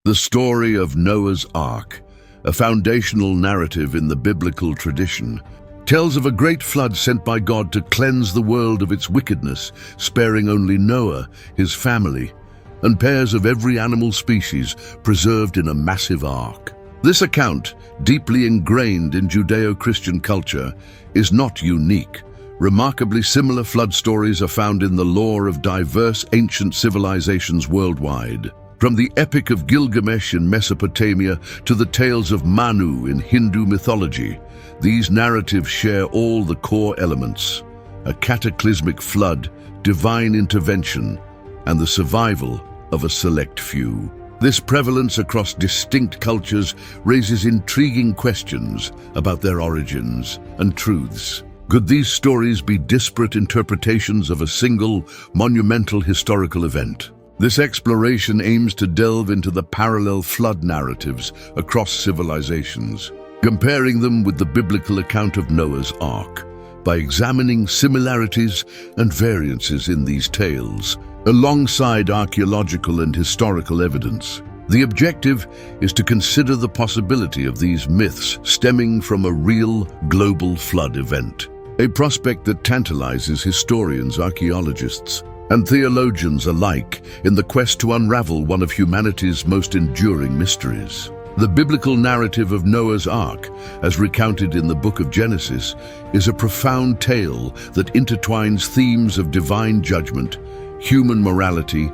The story of Noah's Ark, a foundational narrative in the biblical tradition, tells of a great flood sent by God to cleanse the world of its wickedness, sparing only Noah, his family, and pairs of every animal species preserved in a massive ark. This account, deeply ingrained in Judeo-Christian culture, is not unique. Remarkably similar flood stories are found in the lore of diverse ancient civilizations worldwide. From the Epic of Gilgamesh in Mesopotamia to the tales of Manu in Hindu mythology, these narratives share all the core elements: a cataclysmic flood, divine intervention, and the survival of a select few. This prevalence across distinct cultures raises intriguing questions about their origins and truths. Could these stories be disparate interpretations of a single, monumental historical event? This exploration aims to delve into the parallel flood narratives across civilizations, comparing them with the biblical account of Noah's Ark, by examining similarities and variances in these tales, alongside archaeological and historical evidence. The objective is to consider the possibility of these myths stemming from a real global flood event, a prospect that tantalizes historians, archaeologists, and theologians alike in the quest to unravel one of humanity's most enduring mysteries. The biblical narrative of Noah's Ark, as recounted in the book of Genesis, is a profound tale that intertwines themes of divine judgment, human morality,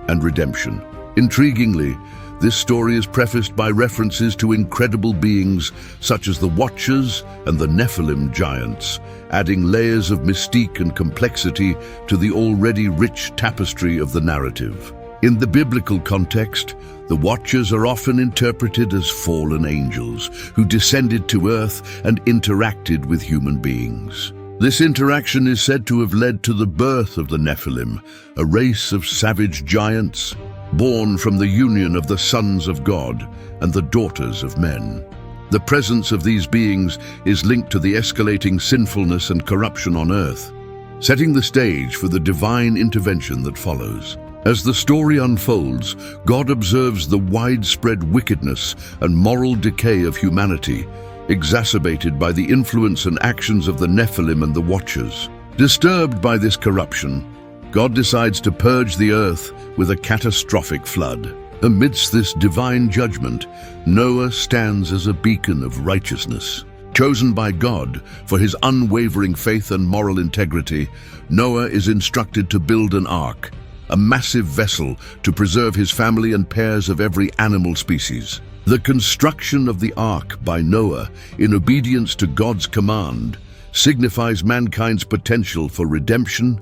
and redemption. Intriguingly, this story is prefaced by references to incredible beings such as the Watchers and the Nephilim giants, adding layers of mystique and complexity to the already rich tapestry of the narrative. In the biblical context, the Watchers are often interpreted as fallen angels who descended to earth and interacted with human beings. This interaction is said to have led to the birth of the Nephilim, a race of savage giants born from the union of the sons of God and the daughters of men. The presence of these beings is linked to the escalating sinfulness and corruption on earth, setting the stage for the divine intervention that follows. As the story unfolds, God observes the widespread wickedness and moral decay of humanity, exacerbated by the influence and actions of the Nephilim and the Watchers. Disturbed by this corruption, God decides to purge the earth with a catastrophic flood. Amidst this divine judgment, Noah stands as a beacon of righteousness. Chosen by God for his unwavering faith and moral integrity, Noah is instructed to build an ark, a massive vessel to preserve his family and pairs of every animal species. The construction of the ark by Noah, in obedience to God's command, signifies mankind's potential for redemption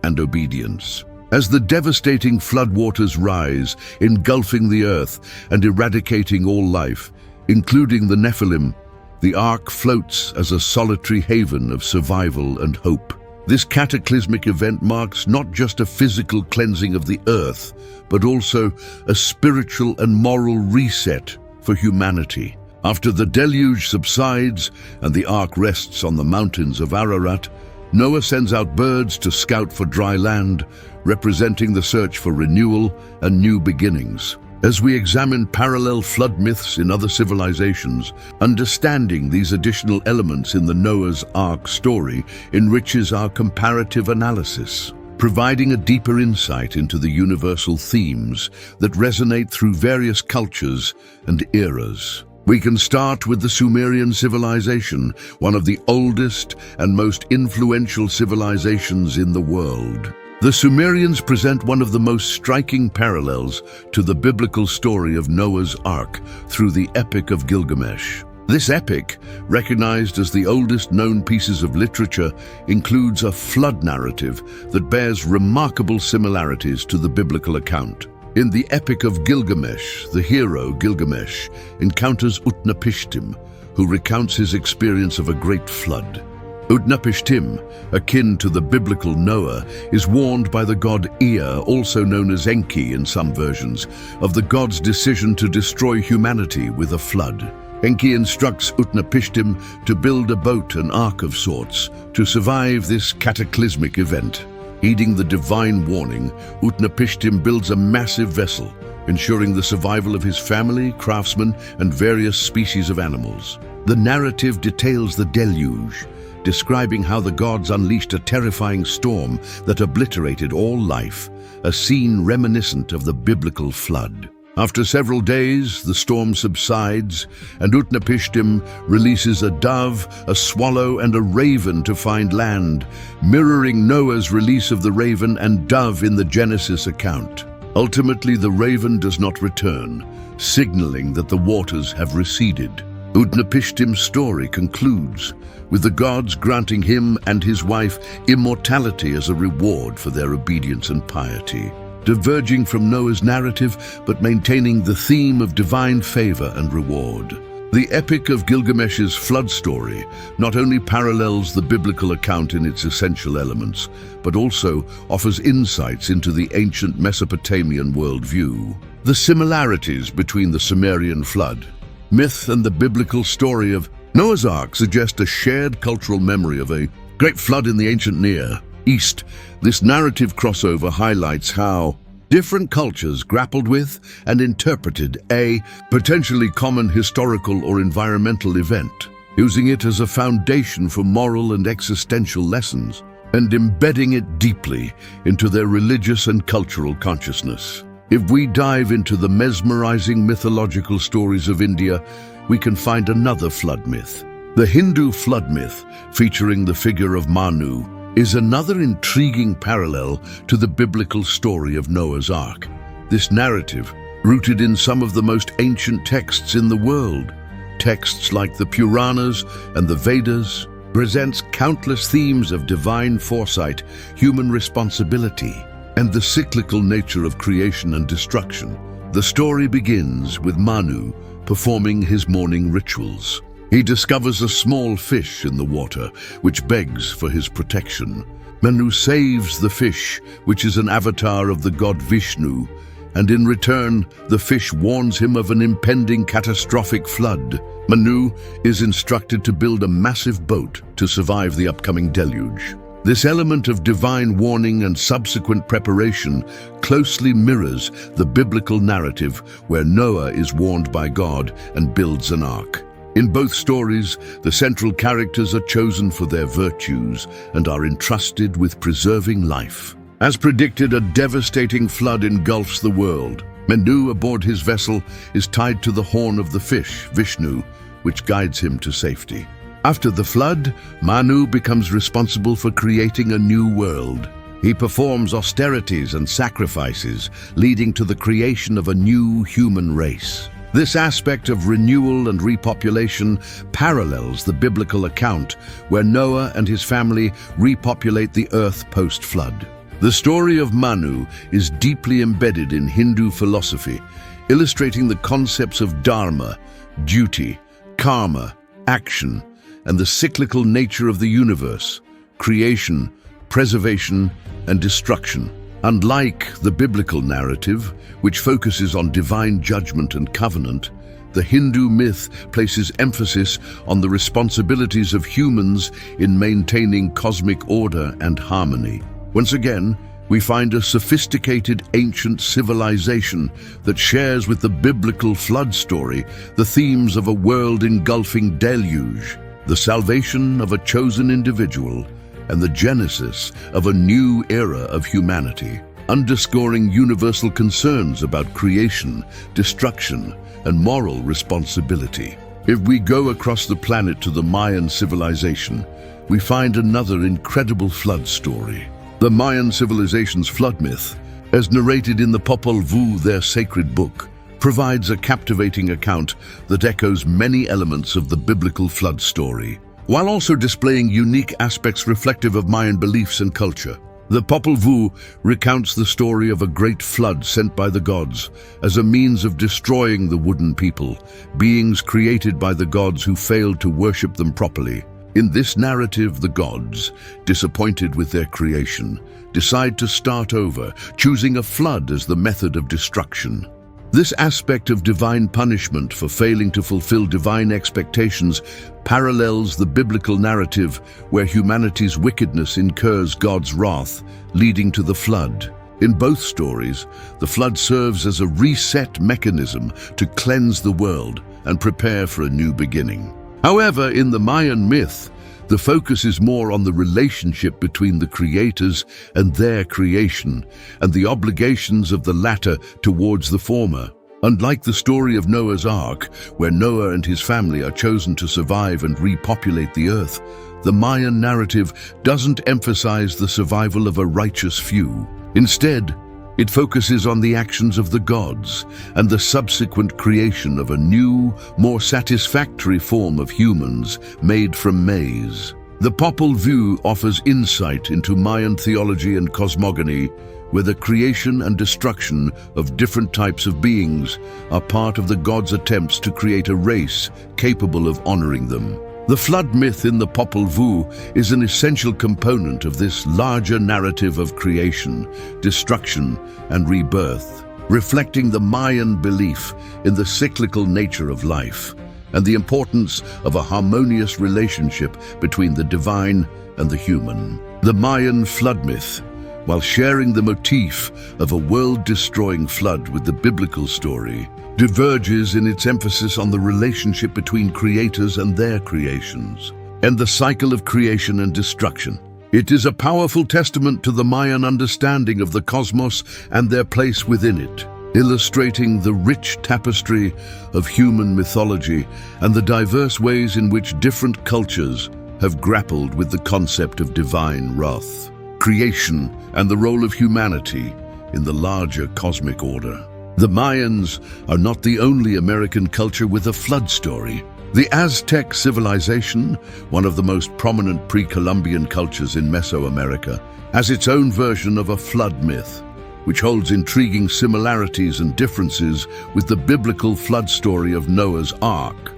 and obedience. As the devastating floodwaters rise, engulfing the earth and eradicating all life, including the Nephilim, the ark floats as a solitary haven of survival and hope. This cataclysmic event marks not just a physical cleansing of the earth, but also a spiritual and moral reset for humanity. After the deluge subsides and the ark rests on the mountains of Ararat, Noah sends out birds to scout for dry land, representing the search for renewal and new beginnings. As we examine parallel flood myths in other civilizations, understanding these additional elements in the Noah's Ark story enriches our comparative analysis, providing a deeper insight into the universal themes that resonate through various cultures and eras. We can start with the Sumerian civilization, one of the oldest and most influential civilizations in the world. The Sumerians present one of the most striking parallels to the biblical story of Noah's Ark through the Epic of Gilgamesh. This epic, recognized as the oldest known pieces of literature, includes a flood narrative that bears remarkable similarities to the biblical account. In the Epic of Gilgamesh, the hero Gilgamesh encounters Utnapishtim, who recounts his experience of a great flood. Utnapishtim, akin to the biblical Noah, is warned by the god Ea, also known as Enki in some versions, of the god's decision to destroy humanity with a flood. Enki instructs Utnapishtim to build a boat, an ark of sorts, to survive this cataclysmic event. Heeding the divine warning, Utnapishtim builds a massive vessel, ensuring the survival of his family, craftsmen, and various species of animals. The narrative details the deluge, describing how the gods unleashed a terrifying storm that obliterated all life, a scene reminiscent of the biblical flood. After several days, the storm subsides, and Utnapishtim releases a dove, a swallow, and a raven to find land, mirroring Noah's release of the raven and dove in the Genesis account. Ultimately, the raven does not return, signaling that the waters have receded. Utnapishtim's story concludes with the gods granting him and his wife immortality as a reward for their obedience and piety, diverging from Noah's narrative but maintaining the theme of divine favor and reward. The Epic of Gilgamesh's flood story not only parallels the biblical account in its essential elements, but also offers insights into the ancient Mesopotamian worldview. The similarities between the Sumerian flood myth and the biblical story of Noah's Ark suggest a shared cultural memory of a great flood in the ancient Near East. This narrative crossover highlights how different cultures grappled with and interpreted a potentially common historical or environmental event, using it as a foundation for moral and existential lessons, and embedding it deeply into their religious and cultural consciousness. If we dive into the mesmerizing mythological stories of India, we can find another flood myth. The Hindu flood myth, featuring the figure of Manu, is another intriguing parallel to the biblical story of Noah's Ark. This narrative, rooted in some of the most ancient texts in the world, texts like the Puranas and the Vedas, presents countless themes of divine foresight, human responsibility, and the cyclical nature of creation and destruction. The story begins with Manu performing his morning rituals. He discovers a small fish in the water, which begs for his protection. Manu saves the fish, which is an avatar of the god Vishnu, and in return, the fish warns him of an impending catastrophic flood. Manu is instructed to build a massive boat to survive the upcoming deluge. This element of divine warning and subsequent preparation closely mirrors the biblical narrative where Noah is warned by God and builds an ark. In both stories, the central characters are chosen for their virtues and are entrusted with preserving life. As predicted, a devastating flood engulfs the world. Manu aboard his vessel is tied to the horn of the fish, Vishnu, which guides him to safety. After the flood, Manu becomes responsible for creating a new world. He performs austerities and sacrifices, leading to the creation of a new human race. This aspect of renewal and repopulation parallels the biblical account where Noah and his family repopulate the earth post-flood. The story of Manu is deeply embedded in Hindu philosophy, illustrating the concepts of dharma, duty, karma, action, and the cyclical nature of the universe, creation, preservation, and destruction. Unlike the biblical narrative, which focuses on divine judgment and covenant, the Hindu myth places emphasis on the responsibilities of humans in maintaining cosmic order and harmony. Once again, we find a sophisticated ancient civilization that shares with the biblical flood story the themes of a world-engulfing deluge, the salvation of a chosen individual, and the genesis of a new era of humanity, underscoring universal concerns about creation, destruction, and moral responsibility. If we go across the planet to the Mayan civilization, we find another incredible flood story. The Mayan civilization's flood myth, as narrated in the Popol Vuh, their sacred book, provides a captivating account that echoes many elements of the biblical flood story, while also displaying unique aspects reflective of Mayan beliefs and culture. The Popol Vuh recounts the story of a great flood sent by the gods as a means of destroying the wooden people, beings created by the gods who failed to worship them properly. In this narrative, the gods, disappointed with their creation, decide to start over, choosing a flood as the method of destruction. This aspect of divine punishment for failing to fulfill divine expectations parallels the biblical narrative where humanity's wickedness incurs God's wrath, leading to the flood. In both stories, the flood serves as a reset mechanism to cleanse the world and prepare for a new beginning. However, in the Mayan myth, the focus is more on the relationship between the creators and their creation, and the obligations of the latter towards the former. Unlike the story of Noah's Ark, where Noah and his family are chosen to survive and repopulate the earth, the Mayan narrative doesn't emphasize the survival of a righteous few. Instead, it focuses on the actions of the gods and the subsequent creation of a new, more satisfactory form of humans made from maize. The Popol Vuh offers insight into Mayan theology and cosmogony, where the creation and destruction of different types of beings are part of the gods' attempts to create a race capable of honoring them. The flood myth in the Popol Vuh is an essential component of this larger narrative of creation, destruction, and rebirth, reflecting the Mayan belief in the cyclical nature of life and the importance of a harmonious relationship between the divine and the human. The Mayan flood myth, while sharing the motif of a world-destroying flood with the biblical story, diverges in its emphasis on the relationship between creators and their creations, and the cycle of creation and destruction. It is a powerful testament to the Mayan understanding of the cosmos and their place within it, illustrating the rich tapestry of human mythology and the diverse ways in which different cultures have grappled with the concept of divine wrath, creation, and the role of humanity in the larger cosmic order. The Mayans are not the only American culture with a flood story. The Aztec civilization, one of the most prominent pre-Columbian cultures in Mesoamerica, has its own version of a flood myth, which holds intriguing similarities and differences with the biblical flood story of Noah's Ark.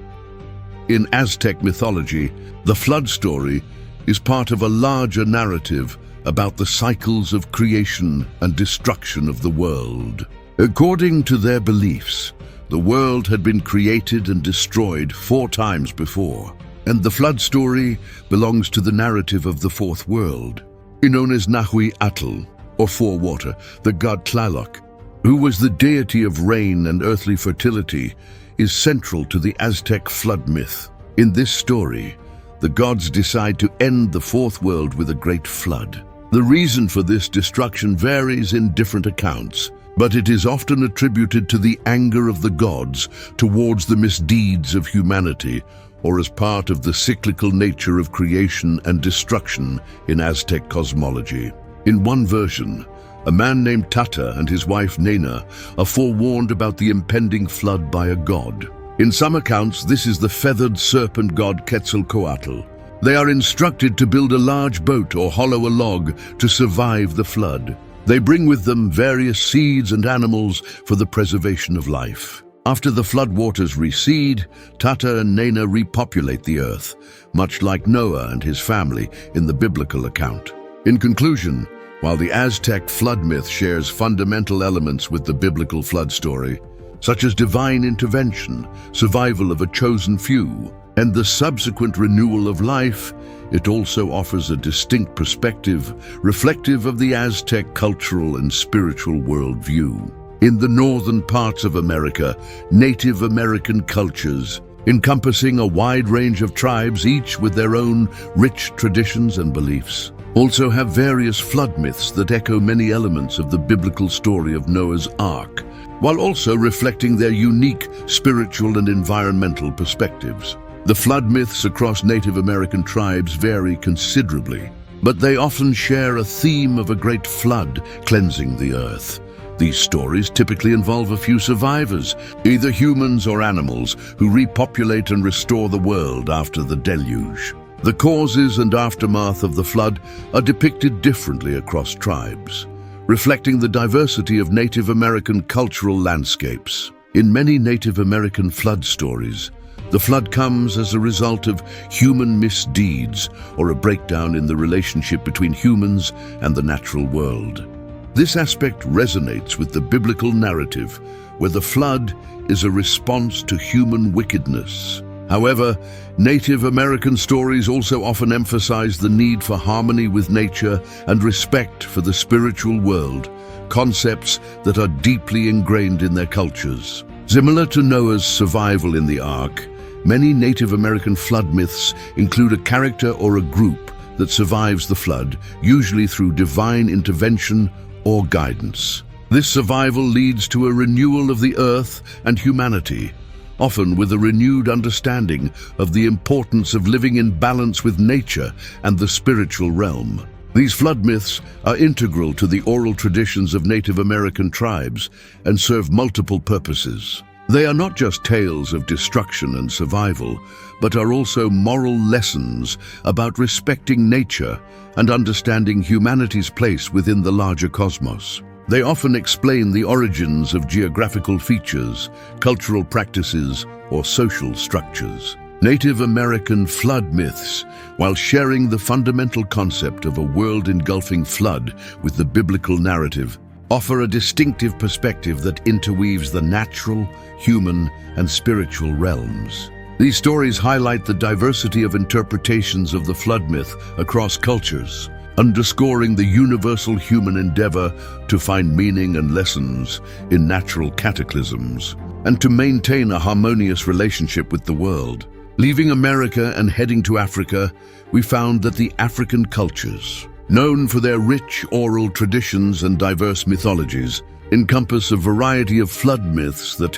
In Aztec mythology, the flood story is part of a larger narrative about the cycles of creation and destruction of the world. According to their beliefs, the world had been created and destroyed 4 times before, and the flood story belongs to the narrative of the fourth world. Known as Nahui-Atl, or Forewater, the god Tlaloc, who was the deity of rain and earthly fertility, is central to the Aztec flood myth. In this story, the gods decide to end the fourth world with a great flood. The reason for this destruction varies in different accounts, but it is often attributed to the anger of the gods towards the misdeeds of humanity, or as part of the cyclical nature of creation and destruction in Aztec cosmology. In one version, a man named Tata and his wife Nena are forewarned about the impending flood by a god. In some accounts, this is the feathered serpent god Quetzalcoatl. They are instructed to build a large boat or hollow a log to survive the flood. They bring with them various seeds and animals for the preservation of life. After the flood waters recede, Tata and Nena repopulate the earth, much like Noah and his family in the biblical account. In conclusion, while the Aztec flood myth shares fundamental elements with the biblical flood story, such as divine intervention, survival of a chosen few, and the subsequent renewal of life, it also offers a distinct perspective reflective of the Aztec cultural and spiritual worldview. In the northern parts of America, Native American cultures, encompassing a wide range of tribes, each with their own rich traditions and beliefs, also have various flood myths that echo many elements of the biblical story of Noah's Ark, while also reflecting their unique spiritual and environmental perspectives. The flood myths across Native American tribes vary considerably, but they often share a theme of a great flood cleansing the earth. These stories typically involve a few survivors, either humans or animals, who repopulate and restore the world after the deluge. The causes and aftermath of the flood are depicted differently across tribes, reflecting the diversity of Native American cultural landscapes. In many Native American flood stories, the flood comes as a result of human misdeeds or a breakdown in the relationship between humans and the natural world. This aspect resonates with the biblical narrative, where the flood is a response to human wickedness However, Native American stories also often emphasize the need for harmony with nature and respect for the spiritual world, concepts that are deeply ingrained in their cultures. Similar to Noah's survival in the Ark, many Native American flood myths include a character or a group that survives the flood, usually through divine intervention or guidance. This survival leads to a renewal of the earth and humanity, often with a renewed understanding of the importance of living in balance with nature and the spiritual realm. These flood myths are integral to the oral traditions of Native American tribes and serve multiple purposes. They are not just tales of destruction and survival, but are also moral lessons about respecting nature and understanding humanity's place within the larger cosmos. They often explain the origins of geographical features, cultural practices, or social structures. Native American flood myths, while sharing the fundamental concept of a world-engulfing flood with the biblical narrative, offer a distinctive perspective that interweaves the natural, human, and spiritual realms. These stories highlight the diversity of interpretations of the flood myth across cultures, underscoring the universal human endeavor to find meaning and lessons in natural cataclysms, and to maintain a harmonious relationship with the world. Leaving America and heading to Africa, we found that the African cultures, known for their rich oral traditions and diverse mythologies, encompass a variety of flood myths that,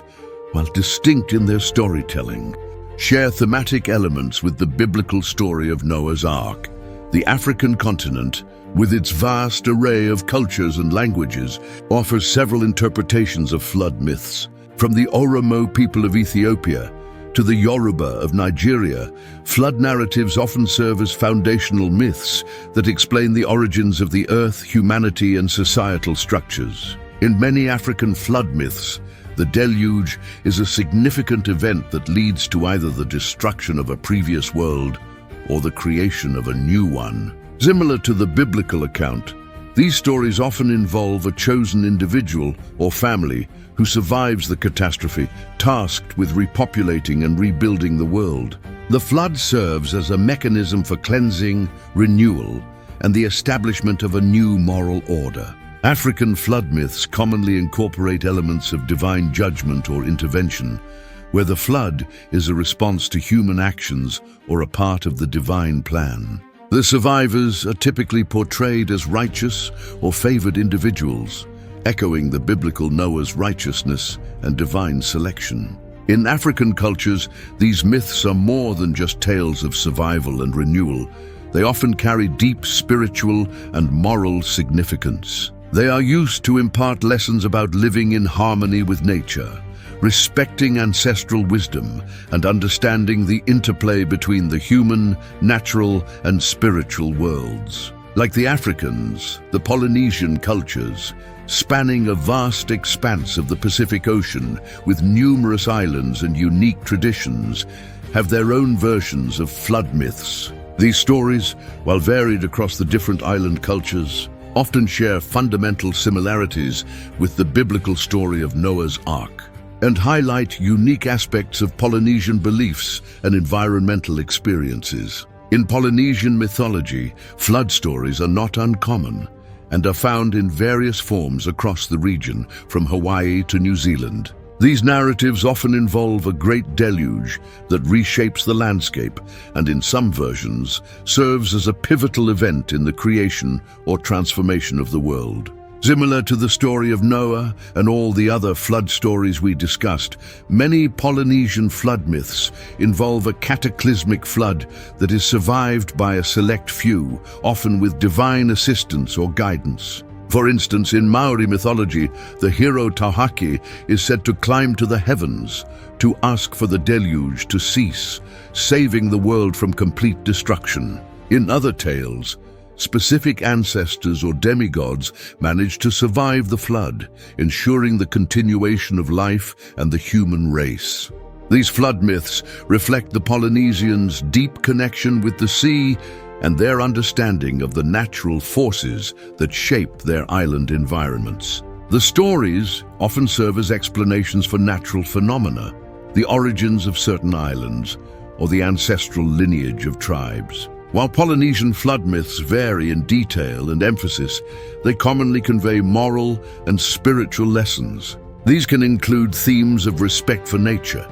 while distinct in their storytelling, share thematic elements with the biblical story of Noah's Ark. The African continent, with its vast array of cultures and languages, offers several interpretations of flood myths. From the Oromo people of Ethiopia to the Yoruba of Nigeria, flood narratives often serve as foundational myths that explain the origins of the earth, humanity, and societal structures. In many African flood myths, the deluge is a significant event that leads to either the destruction of a previous world or the creation of a new one. Similar to the biblical account, these stories often involve a chosen individual or family who survives the catastrophe, tasked with repopulating and rebuilding the world. The flood serves as a mechanism for cleansing, renewal, and the establishment of a new moral order. African flood myths commonly incorporate elements of divine judgment or intervention, where the flood is a response to human actions or a part of the divine plan. The survivors are typically portrayed as righteous or favored individuals, echoing the biblical Noah's righteousness and divine selection. In African cultures, these myths are more than just tales of survival and renewal. They often carry deep spiritual and moral significance. They are used to impart lessons about living in harmony with nature, respecting ancestral wisdom, and understanding the interplay between the human, natural, and spiritual worlds. Like the Africans, the Polynesian cultures, spanning a vast expanse of the Pacific Ocean with numerous islands and unique traditions, have their own versions of flood myths. These stories, while varied across the different island cultures, often share fundamental similarities with the biblical story of Noah's Ark, and highlight unique aspects of Polynesian beliefs and environmental experiences. In Polynesian mythology, flood stories are not uncommon and are found in various forms across the region, from Hawaii to New Zealand. These narratives often involve a great deluge that reshapes the landscape and, in some versions, serves as a pivotal event in the creation or transformation of the world. Similar to the story of Noah and all the other flood stories we discussed, many Polynesian flood myths involve a cataclysmic flood that is survived by a select few, often with divine assistance or guidance. For instance, in Maori mythology, the hero Tauhaki is said to climb to the heavens to ask for the deluge to cease, saving the world from complete destruction. In other tales, specific ancestors or demigods manage to survive the flood, ensuring the continuation of life and the human race. These flood myths reflect the Polynesians' deep connection with the sea and their understanding of the natural forces that shape their island environments. The stories often serve as explanations for natural phenomena, the origins of certain islands, or the ancestral lineage of tribes. While Polynesian flood myths vary in detail and emphasis, they commonly convey moral and spiritual lessons. These can include themes of respect for nature,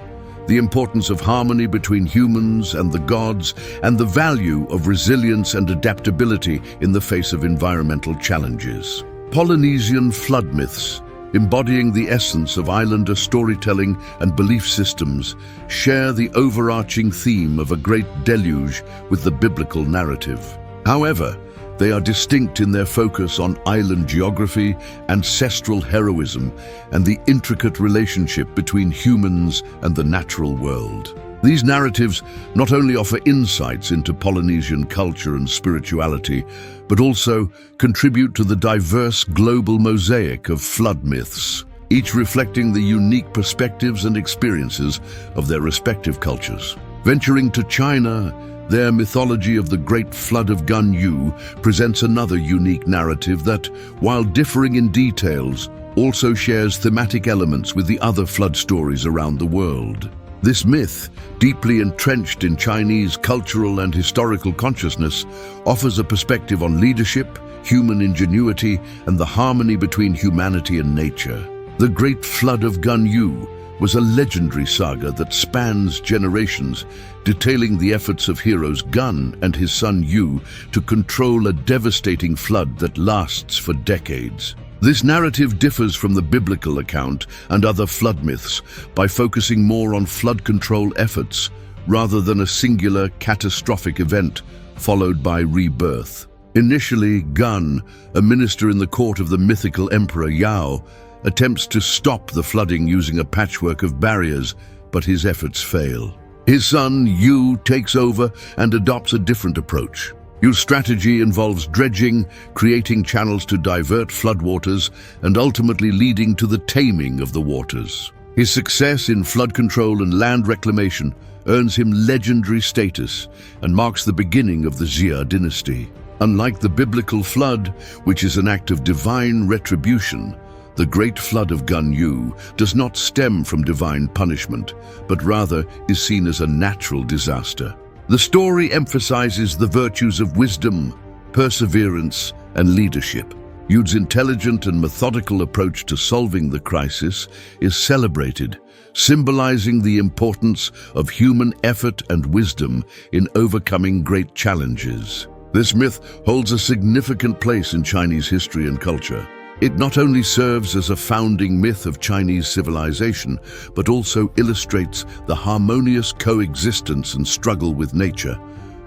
the importance of harmony between humans and the gods, and the value of resilience and adaptability in the face of environmental challenges. Polynesian flood myths, embodying the essence of islander storytelling and belief systems, share the overarching theme of a great deluge with the biblical narrative. However, they are distinct in their focus on island geography, ancestral heroism, and the intricate relationship between humans and the natural world. These narratives not only offer insights into Polynesian culture and spirituality, but also contribute to the diverse global mosaic of flood myths, each reflecting the unique perspectives and experiences of their respective cultures. Venturing to China, their mythology of the Great Flood of Gun-Yu presents another unique narrative that, while differing in details, also shares thematic elements with the other flood stories around the world. This myth, deeply entrenched in Chinese cultural and historical consciousness, offers a perspective on leadership, human ingenuity, and the harmony between humanity and nature. The Great Flood of Gun-Yu was a legendary saga that spans generations, detailing the efforts of heroes Gun and his son Yu to control a devastating flood that lasts for decades. This narrative differs from the biblical account and other flood myths by focusing more on flood control efforts rather than a singular catastrophic event followed by rebirth. Initially, Gun, a minister in the court of the mythical emperor Yao, attempts to stop the flooding using a patchwork of barriers, but his efforts fail. His son, Yu, takes over and adopts a different approach. Yu's strategy involves dredging, creating channels to divert floodwaters, and ultimately leading to the taming of the waters. His success in flood control and land reclamation earns him legendary status and marks the beginning of the Xia dynasty. Unlike the biblical flood, which is an act of divine retribution, the Great Flood of Gun-Yu does not stem from divine punishment, but rather is seen as a natural disaster. The story emphasizes the virtues of wisdom, perseverance, and leadership. Yu's intelligent and methodical approach to solving the crisis is celebrated, symbolizing the importance of human effort and wisdom in overcoming great challenges. This myth holds a significant place in Chinese history and culture. It not only serves as a founding myth of Chinese civilization, but also illustrates the harmonious coexistence and struggle with nature,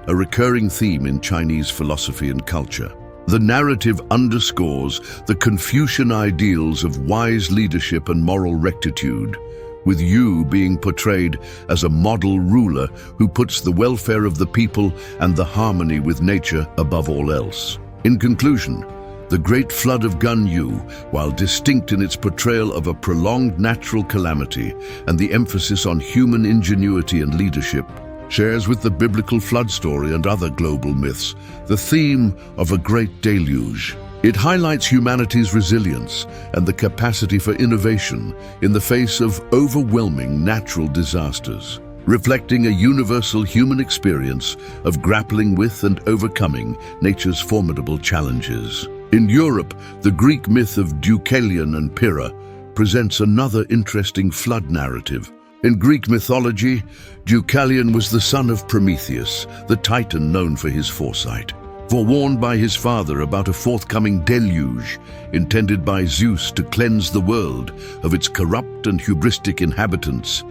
a recurring theme in Chinese philosophy and culture. The narrative underscores the Confucian ideals of wise leadership and moral rectitude, with Yu being portrayed as a model ruler who puts the welfare of the people and the harmony with nature above all else. In conclusion, the Great Flood of Gun-Yu, while distinct in its portrayal of a prolonged natural calamity and the emphasis on human ingenuity and leadership, shares with the biblical flood story and other global myths the theme of a great deluge. It highlights humanity's resilience and the capacity for innovation in the face of overwhelming natural disasters, reflecting a universal human experience of grappling with and overcoming nature's formidable challenges. In Europe, the Greek myth of Deucalion and Pyrrha presents another interesting flood narrative. In Greek mythology, Deucalion was the son of Prometheus, the titan known for his foresight. Forewarned by his father about a forthcoming deluge intended by Zeus to cleanse the world of its corrupt and hubristic inhabitants,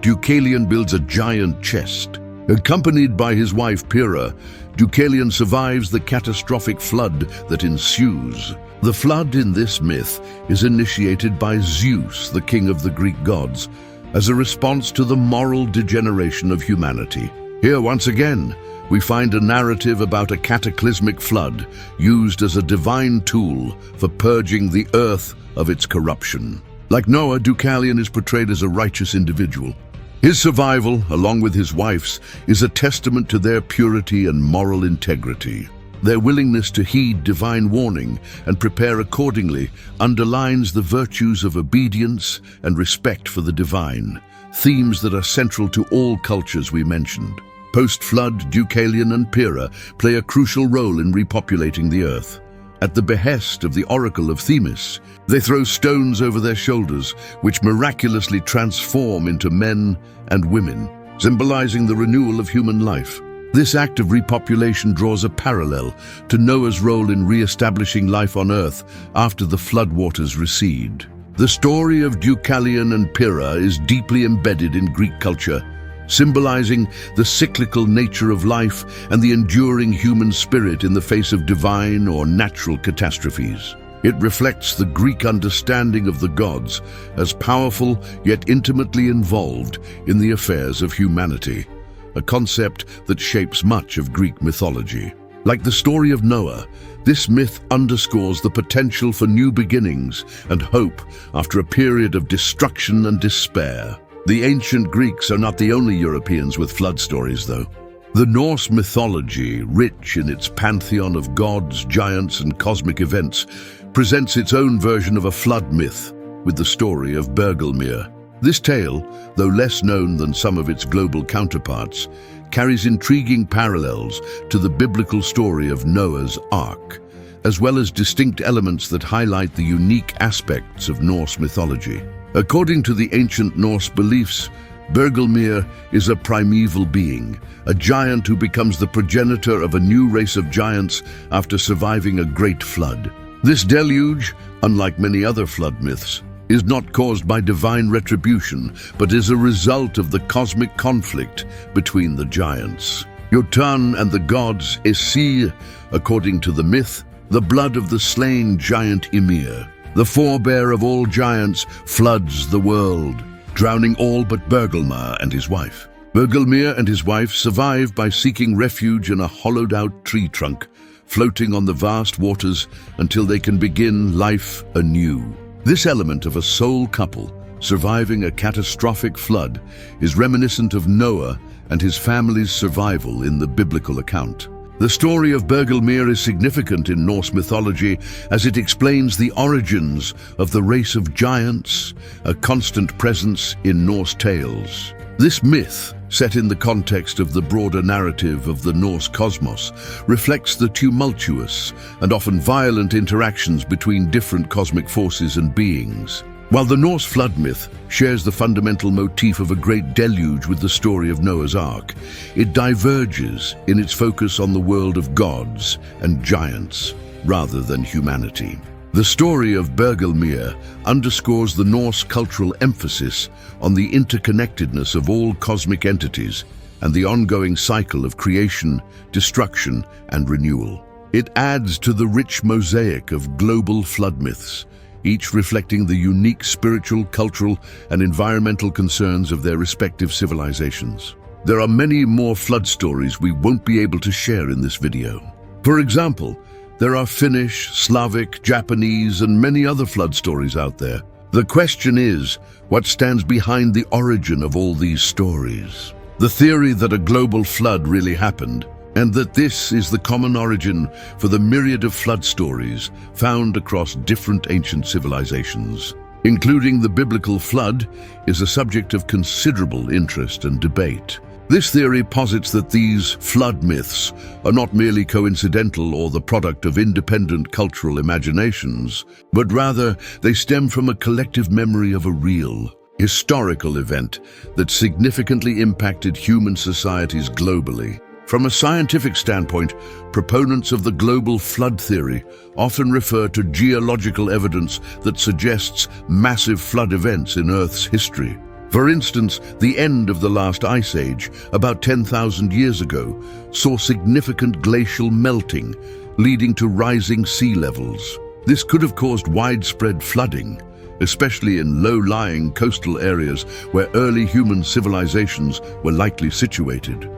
Deucalion builds a giant chest. Accompanied by his wife Pyrrha, Deucalion survives the catastrophic flood that ensues. The flood in this myth is initiated by Zeus, the king of the Greek gods, as a response to the moral degeneration of humanity. Here, once again, we find a narrative about a cataclysmic flood used as a divine tool for purging the earth of its corruption. Like Noah, Deucalion is portrayed as a righteous individual. His survival, along with his wife's, is a testament to their purity and moral integrity. Their willingness to heed divine warning and prepare accordingly underlines the virtues of obedience and respect for the divine, themes that are central to all cultures we mentioned. Post-flood, Deucalion and Pyrrha play a crucial role in repopulating the earth. At the behest of the oracle of Themis, they throw stones over their shoulders, which miraculously transform into men and women, symbolizing the renewal of human life. This act of repopulation draws a parallel to Noah's role in re-establishing life on Earth after the floodwaters recede. The story of Deucalion and Pyrrha is deeply embedded in Greek culture, symbolizing the cyclical nature of life and the enduring human spirit in the face of divine or natural catastrophes. It reflects the Greek understanding of the gods as powerful yet intimately involved in the affairs of humanity, a concept that shapes much of Greek mythology. Like the story of Noah, this myth underscores the potential for new beginnings and hope after a period of destruction and despair. The ancient Greeks are not the only Europeans with flood stories, though. The Norse mythology, rich in its pantheon of gods, giants, and cosmic events, presents its own version of a flood myth with the story of Bergelmir. This tale, though less known than some of its global counterparts, carries intriguing parallels to the biblical story of Noah's Ark, as well as distinct elements that highlight the unique aspects of Norse mythology. According to the ancient Norse beliefs, Bergelmir is a primeval being, a giant who becomes the progenitor of a new race of giants after surviving a great flood. This deluge, unlike many other flood myths, is not caused by divine retribution, but is a result of the cosmic conflict between the giants. Jotun and the gods Ysir, according to the myth, the blood of the slain giant Ymir, the forebear of all giants, floods the world, drowning all but Bergelmir and his wife. Bergelmir and his wife survive by seeking refuge in a hollowed-out tree trunk, floating on the vast waters until they can begin life anew. This element of a soul couple surviving a catastrophic flood is reminiscent of Noah and his family's survival in the biblical account. The story of Bergelmir is significant in Norse mythology as it explains the origins of the race of giants, a constant presence in Norse tales. This myth, set in the context of the broader narrative of the Norse cosmos, reflects the tumultuous and often violent interactions between different cosmic forces and beings. While the Norse flood myth shares the fundamental motif of a great deluge with the story of Noah's Ark, it diverges in its focus on the world of gods and giants rather than humanity. The story of Bergelmir underscores the Norse cultural emphasis on the interconnectedness of all cosmic entities and the ongoing cycle of creation, destruction, and renewal. It adds to the rich mosaic of global flood myths, each reflecting the unique spiritual, cultural, and environmental concerns of their respective civilizations. There are many more flood stories we won't be able to share in this video. For example, there are Finnish, Slavic, Japanese, and many other flood stories out there. The question is, what stands behind the origin of all these stories? The theory that a global flood really happened, and that this is the common origin for the myriad of flood stories found across different ancient civilizations. Including the biblical flood is a subject of considerable interest and debate. This theory posits that these flood myths are not merely coincidental or the product of independent cultural imaginations, but rather they stem from a collective memory of a real, historical event that significantly impacted human societies globally. From a scientific standpoint, proponents of the global flood theory often refer to geological evidence that suggests massive flood events in Earth's history. For instance, the end of the last ice age, about 10,000 years ago, saw significant glacial melting, leading to rising sea levels. This could have caused widespread flooding, especially in low-lying coastal areas where early human civilizations were likely situated.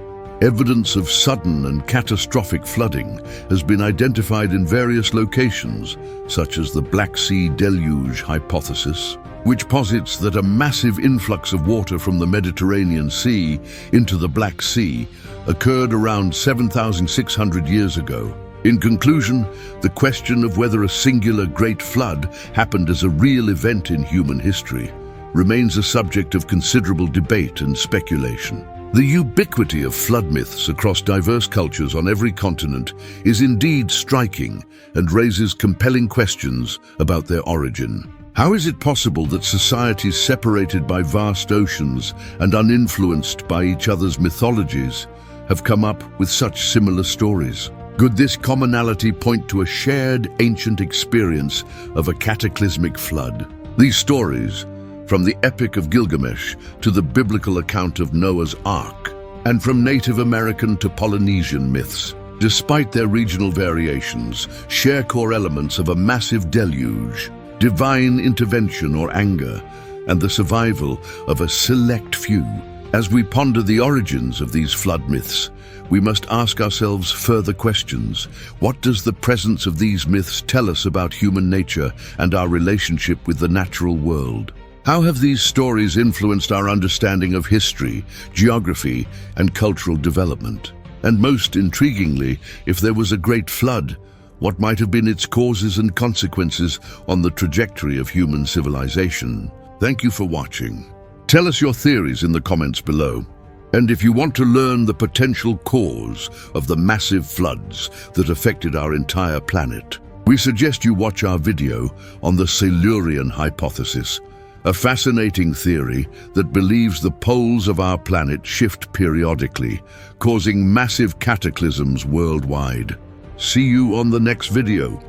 Evidence of sudden and catastrophic flooding has been identified in various locations, such as the Black Sea Deluge hypothesis, which posits that a massive influx of water from the Mediterranean Sea into the Black Sea occurred around 7,600 years ago. In conclusion, the question of whether a singular great flood happened as a real event in human history remains a subject of considerable debate and speculation. The ubiquity of flood myths across diverse cultures on every continent is indeed striking and raises compelling questions about their origin. How is it possible that societies separated by vast oceans and uninfluenced by each other's mythologies have come up with such similar stories? Could this commonality point to a shared ancient experience of a cataclysmic flood? These stories, from the Epic of Gilgamesh to the biblical account of Noah's Ark, and from Native American to Polynesian myths, despite their regional variations, share core elements of a massive deluge, divine intervention or anger, and the survival of a select few. As we ponder the origins of these flood myths, we must ask ourselves further questions. What does the presence of these myths tell us about human nature and our relationship with the natural world? How have these stories influenced our understanding of history, geography, and cultural development? And most intriguingly, if there was a great flood, what might have been its causes and consequences on the trajectory of human civilization? Thank you for watching. Tell us your theories in the comments below. And if you want to learn the potential cause of the massive floods that affected our entire planet, we suggest you watch our video on the Silurian hypothesis, a fascinating theory that believes the poles of our planet shift periodically, causing massive cataclysms worldwide. See you on the next video.